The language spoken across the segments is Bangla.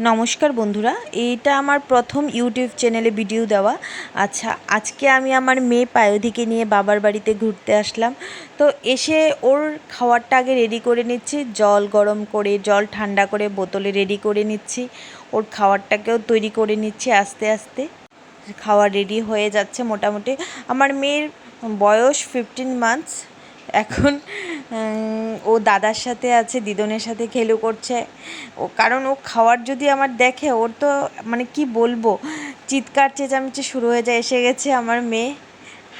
নমস্কার বন্ধুরা, এইটা আমার প্রথম ইউটিউব চ্যানেলে ভিডিও দেওয়া। আচ্ছা, আজকে আমি আমার মেয়ে পায়োধিকে নিয়ে বাবার বাড়িতে ঘুরতে আসলাম। তো এসে ওর খাবারটা আগে রেডি করে নিচ্ছি, জল গরম করে জল ঠান্ডা করে বোতলে রেডি করে নিচ্ছি। ওর খাবারটাকেও তৈরি করে নিচ্ছি আস্তে আস্তে। খাওয়া রেডি হয়ে যাচ্ছে মোটামুটি। আমার মেয়ের বয়স 15 মান্থস এখন। ও দাদার সাথে আছে, দিদনের সাথে খেলু করছে। ও কারণ ও খাওয়ার যদি আমার দেখে, ওর তো মানে কি বলবো, চিৎকার চেঁচামেচি শুরু হয়ে যায়। এসে গেছে আমার মেয়ে।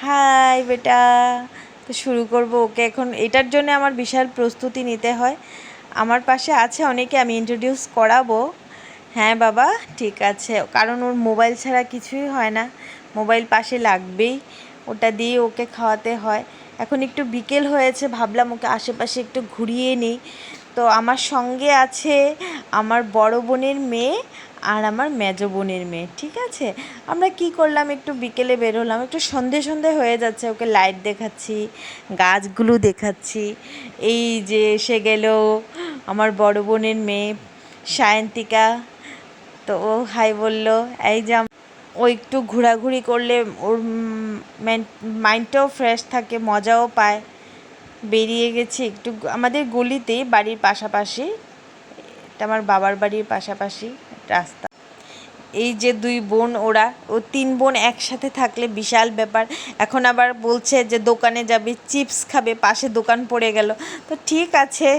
হাই বেটা। তো শুরু করব ওকে এখন। এটার জন্য আমার বিশাল প্রস্তুতি নিতে হয়। আমার পাশে আছে অনেকে, আমি ইন্ট্রোডিউস করাবো। হ্যাঁ বাবা, ঠিক আছে, কারণ ওর মোবাইল ছাড়া কিছুই হয় না, মোবাইল পাশে লাগবেই, ওটা দিয়ে ওকে খাওয়াতে হয়। এখন একটু বিকেল হয়েছে, ভাবলাম ওকে আশেপাশে একটু ঘুরিয়ে নিই। তো আমার সঙ্গে আছে আমার বড় বোনের মেয়ে আর আমার মেজো বোনের মেয়ে, ঠিক আছে। আমরা কি করলাম, একটু বিকেলে বেরোলাম, একটু সন্ধে সন্ধে হয়ে যাচ্ছে, ওকে লাইট দেখাচ্ছি, গাছগুলো দেখাচ্ছি। এই যে এসে গেল আমার বড় বোনের মেয়ে সায়ন্তিকা। তো ও হাই বললো। এই যে ও একটু ঘোরাঘুরি করলে ওর মাইন্ডটাও ফ্রেশ থাকে, মজাও পায়। বেরিয়ে গেছি একটু আমাদের গলিতেই, বাড়ির পাশাপাশি, এটা আমার বাবার বাড়ির পাশাপাশি রাস্তা। এই যে দুই বোন, ওরা ও 3 বোন একসাথে থাকলে বিশাল ব্যাপার। এখন আবার বলছে যে দোকানে যাবে, চিপস খাবে, পাশে দোকান পড়ে গেল। তো ঠিক আছে,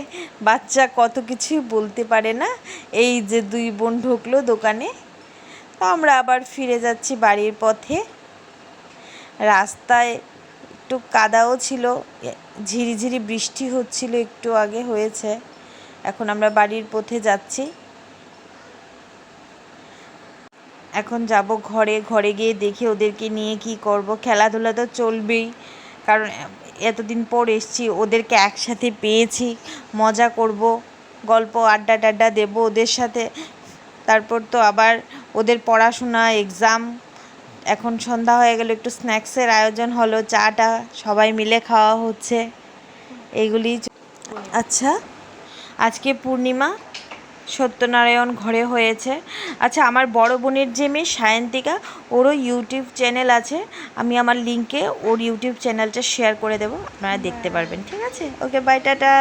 বাচ্চা কত কিছুই বলতে পারে না। এই যে দুই বোন ঢুকলো দোকানে। তো আমরা আবার ফিরে যাচ্ছি বাড়ির পথে। রাস্তায় একটু কাদাও ছিল, ঝিরিঝিরি বৃষ্টি হচ্ছিল, একটু আগে হয়েছে। এখন আমরা বাড়ির পথে যাচ্ছি। এখন যাব ঘরে। ঘরে গিয়ে দেখি ওদেরকে নিয়ে কি করব। খেলাধুলা তো চলবেই, কারণ এতদিন পর এসছি, ওদেরকে একসাথে পেয়েছি, মজা করব, গল্প আড্ডা টাড্ডা দেবো ওদের সাথে। তারপর তো আবার ওদের পড়াশোনা, এক্সাম। এখন সন্ধ্যা হয়ে গেল, একটু স্ন্যাক্সের আয়োজন হলো, চাটা সবাই মিলে খাওয়া হচ্ছে, এইগুলি। আচ্ছা, আজকে পূর্ণিমা, সত্যনারায়ণ ঘরে হয়েছে। আচ্ছা, আমার বড় বোনের যে মেয়ে সায়ন্তিকা, ওরও ইউটিউব চ্যানেল আছে। আমি আমার লিঙ্কে ওর ইউটিউব চ্যানেলটা শেয়ার করে দেবো, আপনারা দেখতে পারবেন, ঠিক আছে। ওকে, বাই, টাটা।